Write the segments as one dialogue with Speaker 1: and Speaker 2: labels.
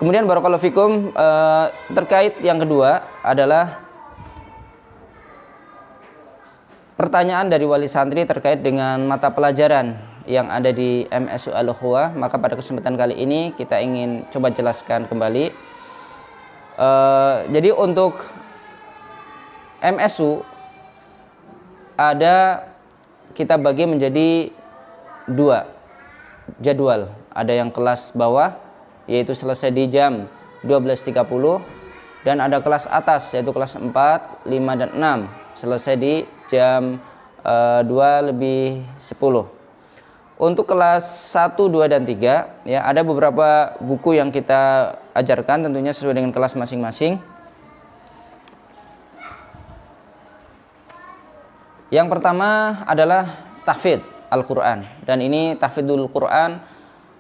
Speaker 1: Kemudian barakallahu fikum, terkait yang kedua adalah pertanyaan dari wali santri terkait dengan mata pelajaran yang ada di MSU Al-Ukhuwah. Maka pada kesempatan kali ini kita ingin coba jelaskan kembali. Jadi untuk MSU ada, kita bagi menjadi dua jadwal. Ada yang kelas bawah yaitu selesai di jam 12.30, dan ada kelas atas yaitu kelas 4, 5 dan 6 selesai di jam 2:10. Untuk kelas 1, 2 dan 3 ya, ada beberapa buku yang kita ajarkan tentunya sesuai dengan kelas masing-masing. Yang pertama adalah tahfidz Al-Quran, dan ini tahfidzul Quran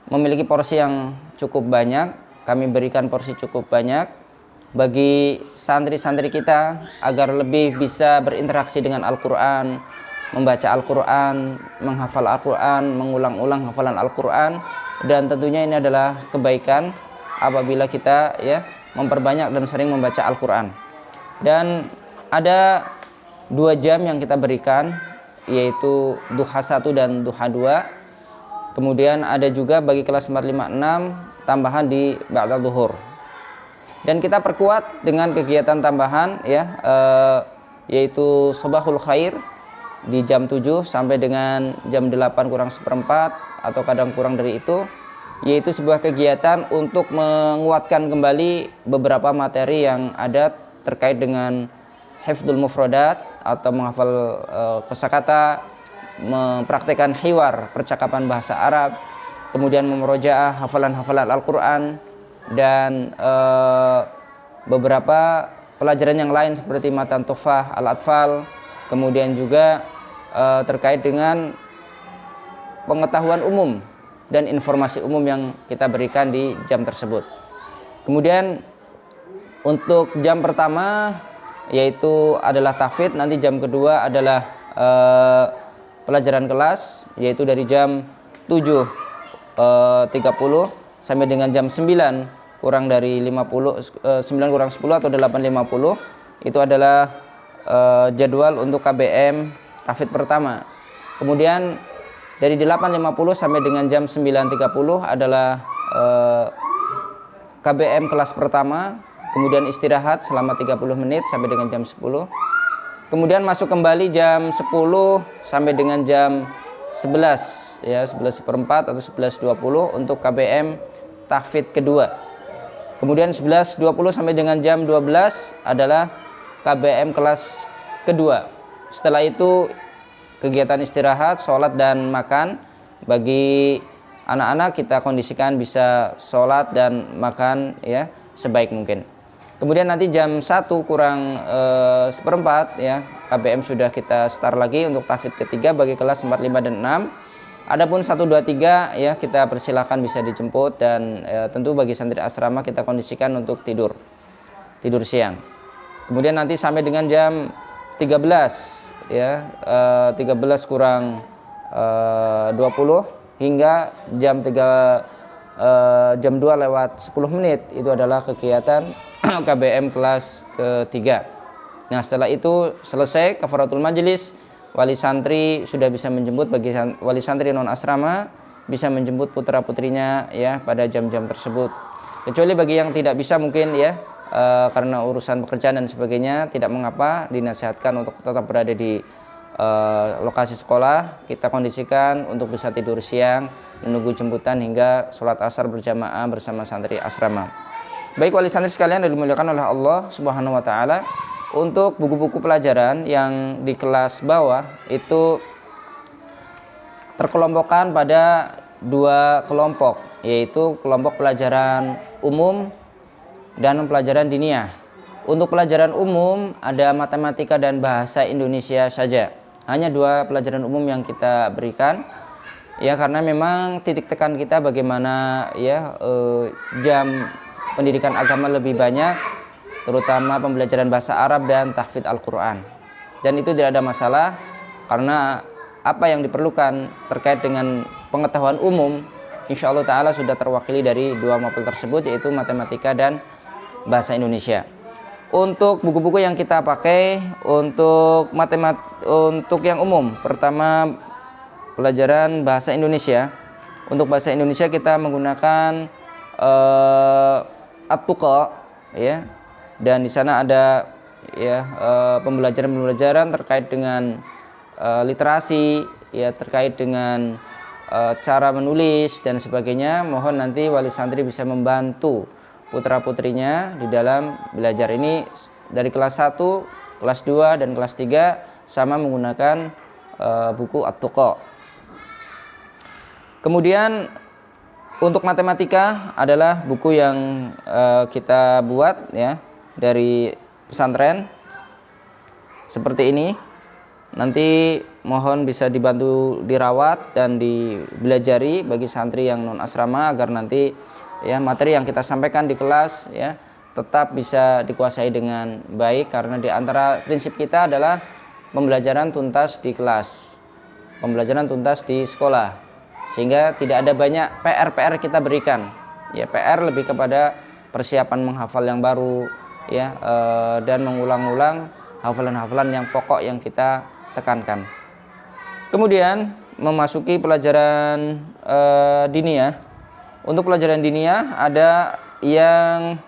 Speaker 1: memiliki porsi yang cukup banyak. Kami berikan porsi cukup banyak bagi santri-santri kita agar lebih bisa berinteraksi dengan Al-Quran, membaca Al-Quran, menghafal Al-Quran, mengulang-ulang hafalan Al-Quran. Dan tentunya ini adalah kebaikan apabila kita ya memperbanyak dan sering membaca Al-Quran. Dan ada 2 jam yang kita berikan, yaitu duha 1 dan duha 2. Kemudian ada juga bagi kelas 4, 5, 6 tambahan di ba'da zuhur. Dan kita perkuat dengan kegiatan tambahan ya, yaitu Sabahul Khair di jam 7 sampai dengan jam 8 kurang seperempat atau kadang kurang dari itu, yaitu sebuah kegiatan untuk menguatkan kembali beberapa materi yang ada terkait dengan hifdzul mufradat atau menghafal kosakata, mempraktikkan hiwar, percakapan bahasa Arab, kemudian memurojaah hafalan-hafalan Al-Quran, dan beberapa pelajaran yang lain seperti matan tufah al-atfal. Kemudian juga terkait dengan pengetahuan umum dan informasi umum yang kita berikan di jam tersebut. Kemudian untuk jam pertama yaitu adalah tahfidz, nanti jam kedua adalah pelajaran kelas, yaitu dari jam 7.30 sampai dengan jam 9 kurang dari 50, 9 kurang 10 atau 8.50. Itu adalah jadwal untuk KBM tahfidz pertama. Kemudian dari 8.50 sampai dengan jam 9.30 adalah KBM kelas pertama. Kemudian istirahat selama 30 menit sampai dengan jam 10. Kemudian masuk kembali jam 10 sampai dengan jam 11 ya, 11:04 atau 11:20 untuk KBM tahfidz kedua. Kemudian 11:20 sampai dengan jam 12 adalah KBM kelas kedua. Setelah itu kegiatan istirahat, sholat dan makan. Bagi anak-anak kita kondisikan bisa sholat dan makan ya sebaik mungkin. Kemudian nanti jam 1 kurang seperempat ya, KBM sudah kita start lagi untuk tahfidz ketiga bagi kelas 4, 5 dan 6. Adapun 1, 2, 3 ya kita persilahkan bisa dijemput, dan tentu bagi santri asrama kita kondisikan untuk tidur siang. Kemudian nanti sampai dengan jam 13 ya, 13 kurang 20 hingga jam 2 lewat 10 menit itu adalah kegiatan KBM kelas ketiga. Nah, setelah itu selesai kafaratul majelis, wali santri sudah bisa menjemput, bagi wali santri non asrama bisa menjemput putra putrinya ya pada jam-jam tersebut. Kecuali bagi yang tidak bisa mungkin ya karena urusan pekerjaan dan sebagainya, tidak mengapa, dinasihatkan untuk tetap berada di lokasi sekolah. Kita kondisikan untuk bisa tidur siang, menunggu jemputan hingga sholat asar berjamaah bersama santri asrama. Baik wali santri sekalian yang dimuliakan oleh Allah Subhanahu wa taala, untuk buku-buku pelajaran yang di kelas bawah itu terkelompokkan pada 2 kelompok, yaitu kelompok pelajaran umum dan pelajaran diniyah. Untuk pelajaran umum ada matematika dan bahasa Indonesia saja. Hanya 2 pelajaran umum yang kita berikan. Ya, karena memang titik tekan kita bagaimana ya jam pendidikan agama lebih banyak, terutama pembelajaran bahasa Arab dan tahfidz Al-Quran. Dan itu tidak ada masalah, karena apa yang diperlukan terkait dengan pengetahuan umum insya Allah ta'ala sudah terwakili dari dua mapel tersebut, yaitu matematika dan bahasa Indonesia. Untuk buku-buku yang kita pakai untuk untuk yang umum, pertama pelajaran bahasa Indonesia. Untuk bahasa Indonesia kita menggunakan At-Tuqa, ya, dan di sana ada ya pembelajaran terkait dengan literasi, ya, terkait dengan cara menulis dan sebagainya. Mohon nanti wali santri bisa membantu putra-putrinya di dalam belajar ini dari kelas 1, kelas 2, dan kelas 3 sama menggunakan buku At-Tuqa. Kemudian untuk matematika adalah buku yang kita buat ya dari pesantren seperti ini. Nanti mohon bisa dibantu dirawat dan dibelajari bagi santri yang non asrama agar nanti ya materi yang kita sampaikan di kelas ya tetap bisa dikuasai dengan baik, karena di antara prinsip kita adalah pembelajaran tuntas di kelas, pembelajaran tuntas di sekolah, sehingga tidak ada banyak PR kita berikan. Ya, PR lebih kepada persiapan menghafal yang baru ya, dan mengulang-ulang hafalan-hafalan yang pokok yang kita tekankan. Kemudian memasuki pelajaran diniyah. Untuk pelajaran diniyah ada yang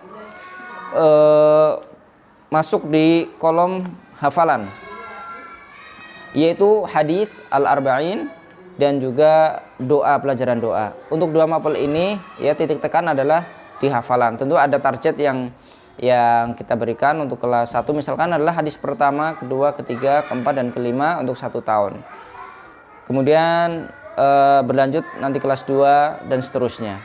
Speaker 1: masuk di kolom hafalan, yaitu hadis al-arba'in dan juga doa, pelajaran doa. Untuk dua mapel ini ya titik tekan adalah di hafalan. Tentu ada target yang kita berikan. Untuk kelas 1 misalkan adalah hadis pertama, kedua, ketiga, keempat, dan kelima untuk 1 tahun. Kemudian berlanjut nanti kelas 2 dan seterusnya.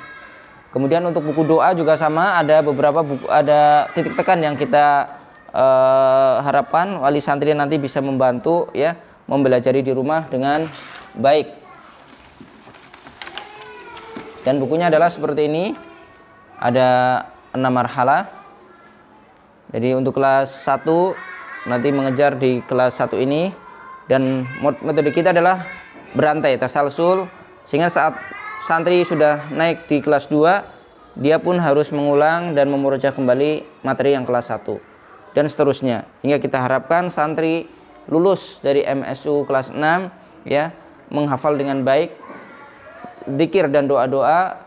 Speaker 1: Kemudian untuk buku doa juga sama, ada beberapa buku, ada titik tekan yang kita harapkan wali santri nanti bisa membantu ya mempelajari di rumah dengan baik. Dan bukunya adalah seperti ini, ada 6 marhalah. Jadi untuk kelas 1 nanti mengejar di kelas 1 ini, dan metode kita adalah berantai, tasalsul, sehingga saat santri sudah naik di kelas 2 dia pun harus mengulang dan memurojaah kembali materi yang kelas 1 dan seterusnya, hingga kita harapkan santri lulus dari MSU kelas 6 ya menghafal dengan baik dzikir dan doa-doa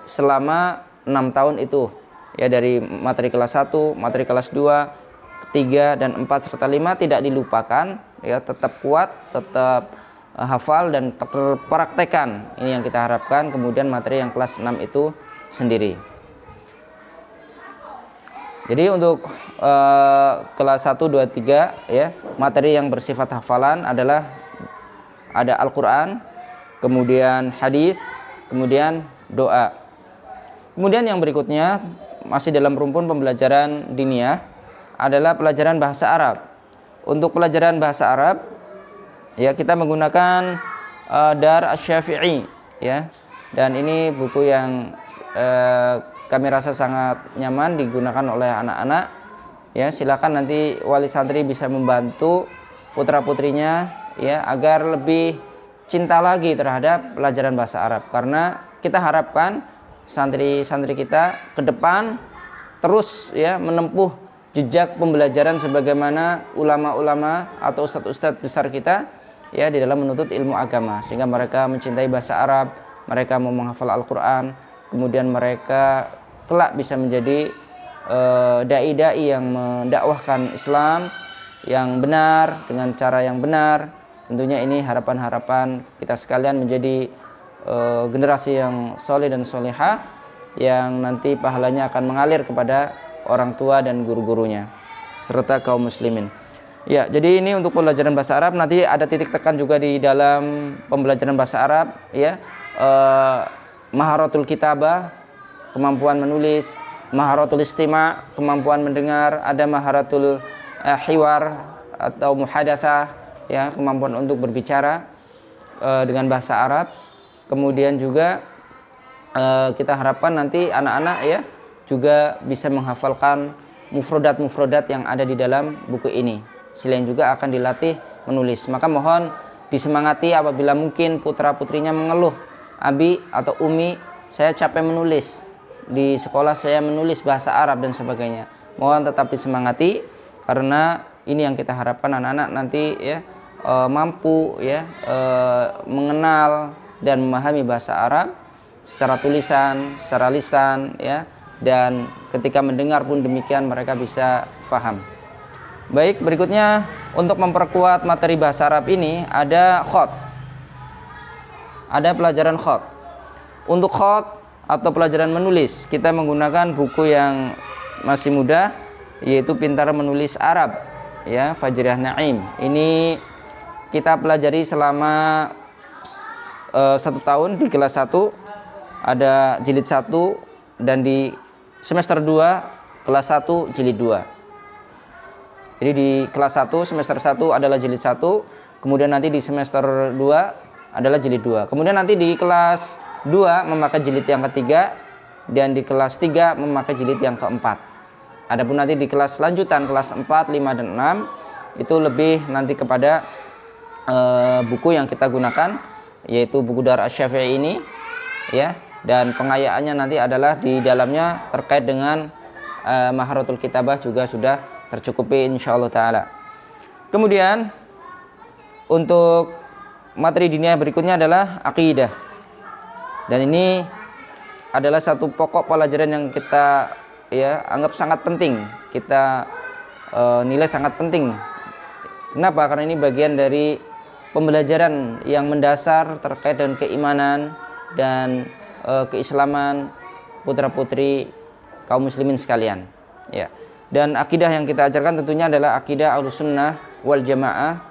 Speaker 1: selama 6 tahun itu ya, dari materi kelas 1, materi kelas 2, 3, dan 4 serta 5 tidak dilupakan ya, tetap kuat, tetap hafal dan terpraktekan. Ini yang kita harapkan. Kemudian materi yang kelas 6 itu sendiri. Jadi untuk kelas 1, 2, 3 ya, materi yang bersifat hafalan adalah ada Al-Qur'an, kemudian hadis, kemudian doa. Kemudian yang berikutnya masih dalam rumpun pembelajaran diniyah adalah pelajaran bahasa Arab. Untuk pelajaran bahasa Arab ya kita menggunakan Dar Asy-Syafi'i ya, dan ini buku yang kami rasa sangat nyaman digunakan oleh anak-anak ya. Silakan nanti wali santri bisa membantu putra-putrinya ya agar lebih cinta lagi terhadap pelajaran bahasa Arab, karena kita harapkan santri-santri kita ke depan terus ya menempuh jejak pembelajaran sebagaimana ulama-ulama atau ustadz-ustadz besar kita ya di dalam menuntut ilmu agama, sehingga mereka mencintai bahasa Arab, mereka mau menghafal Al-Qur'an, kemudian mereka kelak bisa menjadi dai-dai yang mendakwahkan Islam yang benar dengan cara yang benar. Tentunya ini harapan-harapan kita sekalian menjadi generasi yang soleh dan solehah yang nanti pahalanya akan mengalir kepada orang tua dan guru-gurunya serta kaum muslimin. Ya, jadi ini untuk pembelajaran bahasa Arab. Nanti ada titik tekan juga di dalam pembelajaran bahasa Arab ya, maharatul kitabah, kemampuan menulis, maharatul istima', kemampuan mendengar, ada maharatul hiwar atau muhadatsah ya, kemampuan untuk berbicara dengan bahasa Arab. Kemudian juga kita harapkan nanti anak-anak ya juga bisa menghafalkan mufrodat-mufrodat yang ada di dalam buku ini. Selain juga akan dilatih menulis. Maka mohon disemangati apabila mungkin putra-putrinya mengeluh, abi atau umi saya capek menulis di sekolah, saya menulis bahasa Arab dan sebagainya. Mohon tetap disemangati, karena ini yang kita harapkan anak-anak nanti ya mampu ya mengenal dan memahami bahasa Arab secara tulisan, secara lisan ya, dan ketika mendengar pun demikian mereka bisa faham. Baik, berikutnya untuk memperkuat materi bahasa Arab ini ada khot. Ada pelajaran khot. Untuk khot atau pelajaran menulis, kita menggunakan buku yang masih mudah, yaitu Pintar Menulis Arab ya, Fajriah Naim. Ini kita pelajari selama 1 tahun di kelas 1, ada jilid 1, dan di semester 2 kelas 1 jilid 2. Jadi di kelas 1 semester 1 adalah jilid 1, kemudian nanti di semester 2 adalah jilid 2. Kemudian nanti di kelas 2 memakai jilid yang ketiga, dan di kelas 3 memakai jilid yang keempat. Adapun nanti di kelas lanjutan kelas 4, 5 dan 6 itu lebih nanti kepada buku yang kita gunakan, yaitu buku Dar Asy-Syafi'i ini ya, dan pengayaannya nanti adalah di dalamnya terkait dengan Maharatul Kitabah juga sudah tercukupi insyaallah taala. Kemudian untuk materi diniyah berikutnya adalah akidah. Dan ini adalah satu pokok pelajaran yang kita ya anggap sangat penting. Kita nilai sangat penting. Kenapa? Karena ini bagian dari pembelajaran yang mendasar terkait dengan keimanan dan keislaman putra-putri kaum muslimin sekalian. Ya. Dan akidah yang kita ajarkan tentunya adalah akidah Ahlussunnah wal Jamaah,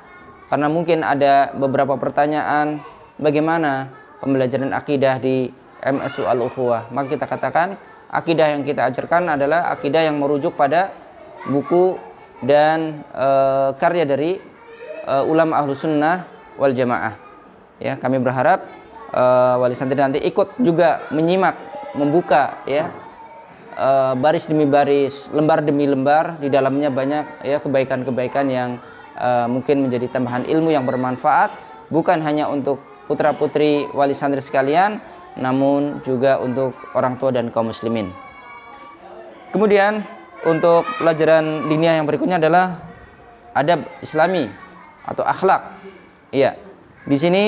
Speaker 1: karena mungkin ada beberapa pertanyaan bagaimana pembelajaran akidah di MSU Al-Ukhuwah. Maka kita katakan akidah yang kita ajarkan adalah akidah yang merujuk pada buku dan karya dari ulama Ahlussunnah wal Jamaah. Ya, kami berharap wali santri nanti ikut juga menyimak, membuka ya baris demi baris, lembar demi lembar. Di dalamnya banyak ya kebaikan-kebaikan yang mungkin menjadi tambahan ilmu yang bermanfaat, bukan hanya untuk putra-putri wali santri sekalian, namun juga untuk orang tua dan kaum muslimin. Kemudian untuk pelajaran diniyah yang berikutnya adalah adab Islami atau akhlak. Iya, di sini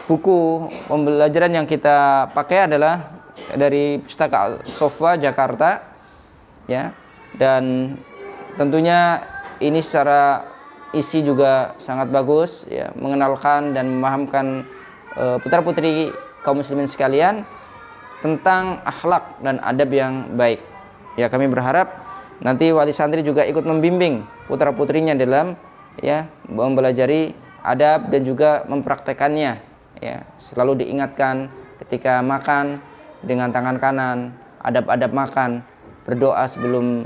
Speaker 1: buku pembelajaran yang kita pakai adalah dari Pustaka Sofa Jakarta ya, dan tentunya ini secara isi juga sangat bagus ya, mengenalkan dan memahamkan putra-putri kaum muslimin sekalian tentang akhlak dan adab yang baik. Ya, kami berharap nanti wali santri juga ikut membimbing putra-putrinya dalam ya mempelajari adab dan juga mempraktekannya ya. Selalu diingatkan ketika makan dengan tangan kanan, adab-adab makan, berdoa sebelum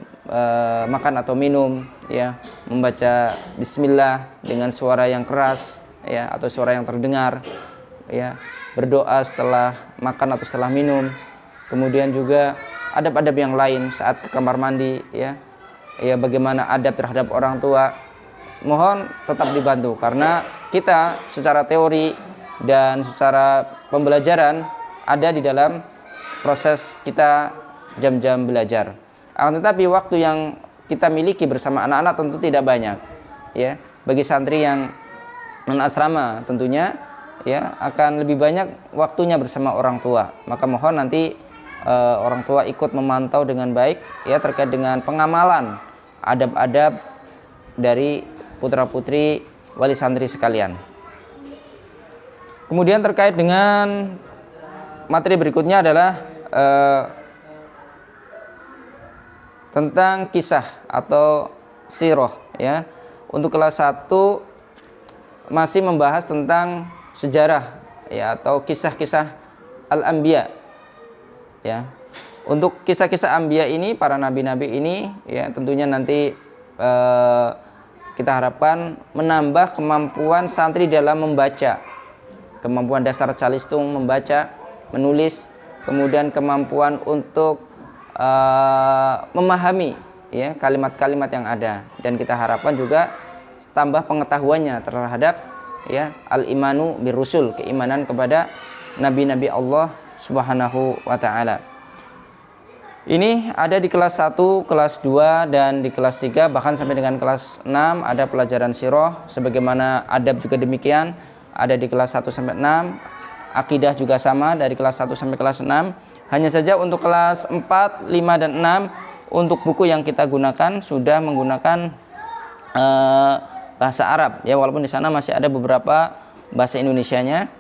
Speaker 1: makan atau minum ya, membaca bismillah dengan suara yang keras ya atau suara yang terdengar ya, berdoa setelah makan atau setelah minum. Kemudian juga adab-adab yang lain saat ke kamar mandi ya, bagaimana adab terhadap orang tua. Mohon tetap dibantu, karena kita secara teori dan secara pembelajaran ada di dalam proses kita jam-jam belajar. Akan tetapi waktu yang kita miliki bersama anak-anak tentu tidak banyak ya. Bagi santri yang non-asrama tentunya ya akan lebih banyak waktunya bersama orang tua. Maka mohon nanti orang tua ikut memantau dengan baik ya terkait dengan pengamalan adab-adab dari putra-putri wali santri sekalian. Kemudian terkait dengan materi berikutnya adalah tentang kisah atau sirah ya. Untuk kelas 1 masih membahas tentang sejarah ya atau kisah-kisah al-anbiya ya. Untuk kisah-kisah anbiya ini, para nabi-nabi ini ya tentunya nanti kita harapkan menambah kemampuan santri dalam membaca, kemampuan dasar calistung membaca, menulis, kemudian kemampuan untuk memahami ya kalimat-kalimat yang ada, dan kita harapkan juga tambah pengetahuannya terhadap ya al-imanu birusul, keimanan kepada nabi-nabi Allah Subhanahu wa taala. Ini ada di kelas 1, kelas 2 dan di kelas 3 bahkan sampai dengan kelas 6 ada pelajaran sirah, sebagaimana adab juga demikian ada di kelas 1 sampai 6. Akidah juga sama dari kelas 1 sampai kelas 6. Hanya saja untuk kelas 4, 5 dan 6 untuk buku yang kita gunakan sudah menggunakan bahasa Arab ya, walaupun di sana masih ada beberapa bahasa Indonesianya.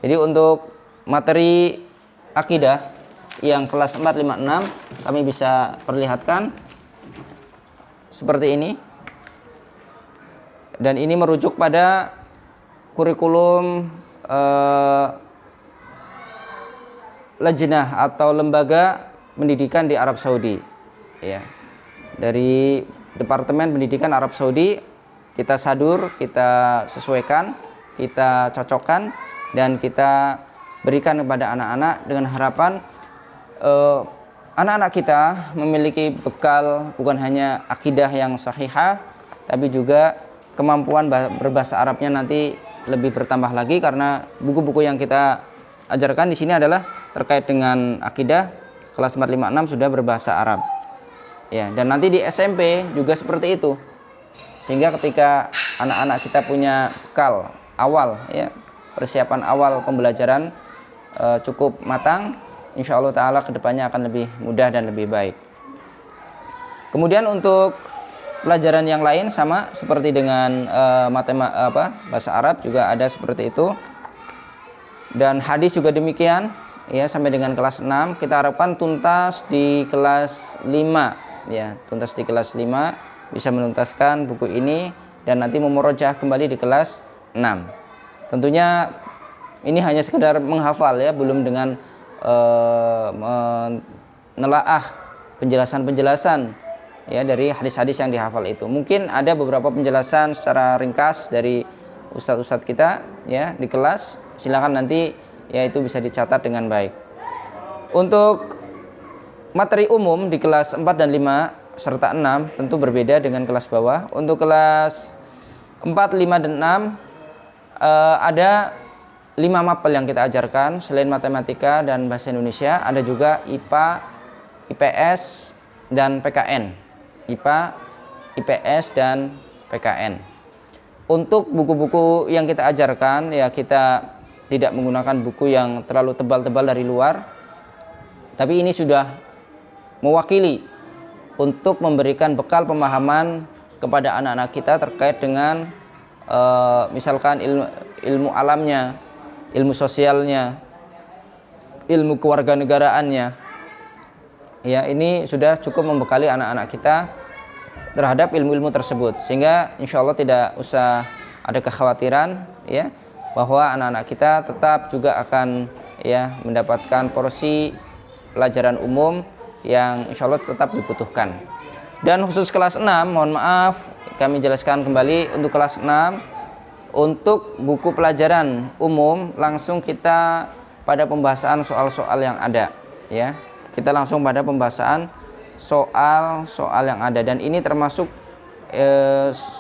Speaker 1: Jadi untuk materi akidah yang kelas 4, 5, 6 kami bisa perlihatkan seperti ini. Dan ini merujuk pada kurikulum lajnah atau lembaga pendidikan di Arab Saudi ya. Dari Departemen Pendidikan Arab Saudi kita sadur, kita sesuaikan, kita cocokkan dan kita berikan kepada anak-anak dengan harapan anak-anak kita memiliki bekal bukan hanya akidah yang sahihah, tapi juga kemampuan berbahasa Arabnya nanti lebih bertambah lagi, karena buku-buku yang kita ajarkan di sini adalah terkait dengan akidah. Kelas 4, 5, 6 sudah berbahasa Arab ya, dan nanti di SMP juga seperti itu, sehingga ketika anak-anak kita punya bekal awal ya, persiapan awal pembelajaran cukup matang, insya Allah ta'ala kedepannya akan lebih mudah dan lebih baik. Kemudian untuk pelajaran yang lain sama seperti dengan bahasa Arab juga ada seperti itu, dan hadis juga demikian ya, sampai dengan kelas 6. Kita harapkan tuntas di kelas 5 ya, tuntas di kelas 5 bisa menuntaskan buku ini dan nanti memurojah kembali di kelas 6. Tentunya ini hanya sekedar menghafal ya, belum dengan menelaah penjelasan-penjelasan ya dari hadis-hadis yang dihafal itu. Mungkin ada beberapa penjelasan secara ringkas dari ustadz-ustadz kita ya di kelas. Silakan nanti ya itu bisa dicatat dengan baik. Untuk materi umum di kelas 4 dan 5 serta 6 tentu berbeda dengan kelas bawah. Untuk kelas 4, 5 dan 6 ada 5 mapel yang kita ajarkan. Selain matematika dan bahasa Indonesia, ada juga IPA, IPS, dan PKN. IPA, IPS, dan PKN. Untuk buku-buku yang kita ajarkan, ya kita tidak menggunakan buku yang terlalu tebal-tebal dari luar, tapi ini sudah mewakili untuk memberikan bekal pemahaman kepada anak-anak kita terkait dengan misalkan ilmu alamnya, ilmu sosialnya, ilmu kewarganegaraannya. Ya, ini sudah cukup membekali anak-anak kita terhadap ilmu-ilmu tersebut, sehingga insya Allah tidak usah ada kekhawatiran ya, bahwa anak-anak kita tetap juga akan ya mendapatkan porsi pelajaran umum yang insya Allah tetap dibutuhkan. Dan khusus kelas 6, mohon maaf kami jelaskan kembali untuk kelas 6. Untuk buku pelajaran umum langsung kita pada pembahasan soal-soal yang ada ya. Kita langsung pada pembahasan soal-soal yang ada, dan ini termasuk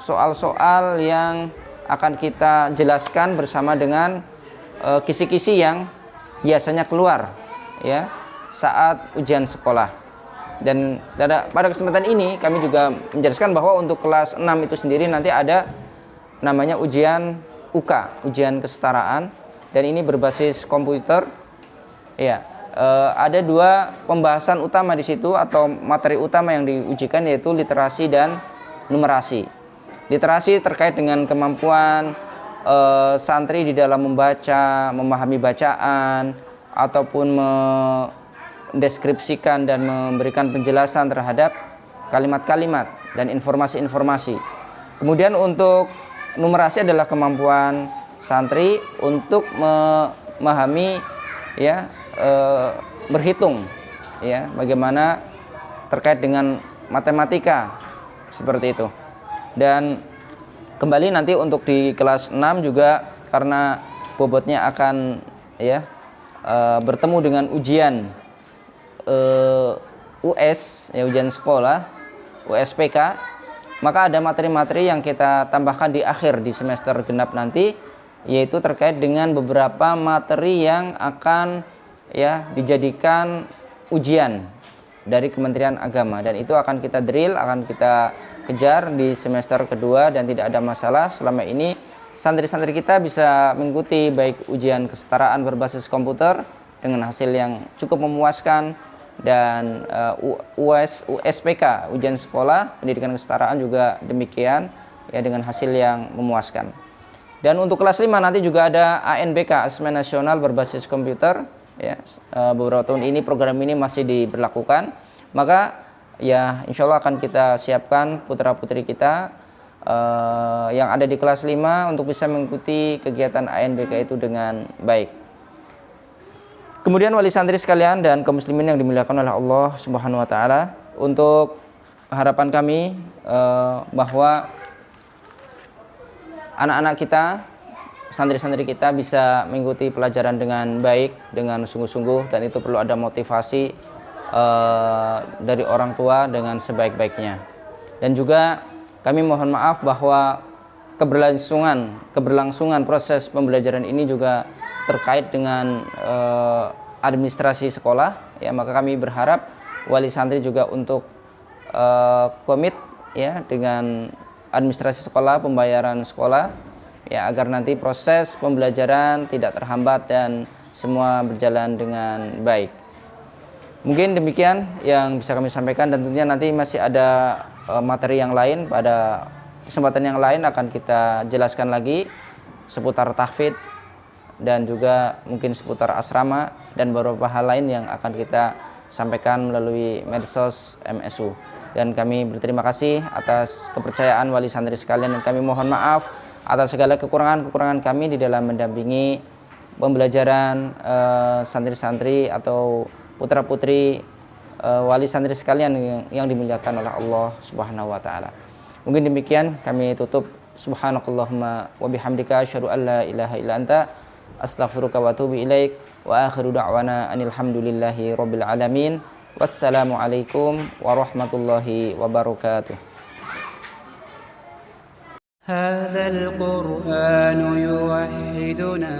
Speaker 1: soal-soal yang akan kita jelaskan bersama dengan kisi-kisi yang biasanya keluar ya saat ujian sekolah. Dan pada kesempatan ini kami juga menjelaskan bahwa untuk kelas 6 itu sendiri nanti ada namanya ujian UK, ujian kesetaraan, dan ini berbasis komputer ya. Ada 2 pembahasan utama di situ atau materi utama yang diujikan, yaitu literasi dan numerasi. Literasi terkait dengan kemampuan santri di dalam membaca, memahami bacaan, ataupun mendeskripsikan dan memberikan penjelasan terhadap kalimat-kalimat dan informasi-informasi. Kemudian untuk numerasi adalah kemampuan santri untuk memahami ya berhitung ya, bagaimana terkait dengan matematika seperti itu. Dan kembali nanti untuk di kelas 6 juga karena bobotnya akan ya bertemu dengan ujian US ya, ujian sekolah USPK, maka ada materi-materi yang kita tambahkan di akhir di semester genap nanti yaitu terkait dengan beberapa materi yang akan dijadikan ujian dari Kementerian Agama, dan itu akan kita drill, akan kita kejar di semester kedua, dan tidak ada masalah. Selama ini santri-santri kita bisa mengikuti baik ujian kesetaraan berbasis komputer dengan hasil yang cukup memuaskan, dan USPK, ujian sekolah pendidikan kesetaraan juga demikian dengan hasil yang memuaskan. Dan untuk kelas 5 nanti juga ada ANBK, Asesmen Nasional Berbasis Komputer. Beberapa tahun ini program ini masih diberlakukan. Maka insya Allah akan kita siapkan putra-putri kita yang ada di kelas 5 untuk bisa mengikuti kegiatan ANBK itu dengan baik. Kemudian wali santri sekalian dan kaum muslimin yang dimuliakan oleh Allah Subhanahu wa taala, untuk harapan kami bahwa anak-anak kita, santri-santri kita bisa mengikuti pelajaran dengan baik, dengan sungguh-sungguh, dan itu perlu ada motivasi dari orang tua dengan sebaik-baiknya. Dan juga kami mohon maaf bahwa keberlangsungan proses pembelajaran ini juga terkait dengan administrasi sekolah, maka kami berharap wali santri juga untuk komit dengan administrasi sekolah, pembayaran sekolah, agar nanti proses pembelajaran tidak terhambat dan semua berjalan dengan baik. Mungkin demikian yang bisa kami sampaikan, dan tentunya nanti masih ada materi yang lain. Pada kesempatan yang lain akan kita jelaskan lagi seputar tahfidz dan juga mungkin seputar asrama dan beberapa hal lain yang akan kita sampaikan melalui medsos MSU. Dan kami berterima kasih atas kepercayaan wali santri sekalian, dan kami mohon maaf atas segala kekurangan-kekurangan kami di dalam mendampingi pembelajaran santri-santri atau putra-putri wali santri sekalian yang dimuliakan oleh Allah Subhanahu wa taala. Mungkin demikian kami tutup. Subhanakallahumma wa bihamdika asyhadu an la ilaha illa anta astaghfiruka wa atubu ilaik, wa akhiru da'wana anil hamdulillahi rabbil alamin. Wassalamualaikum warahmatullahi wabarakatuh. هذا القرآن يوحدنا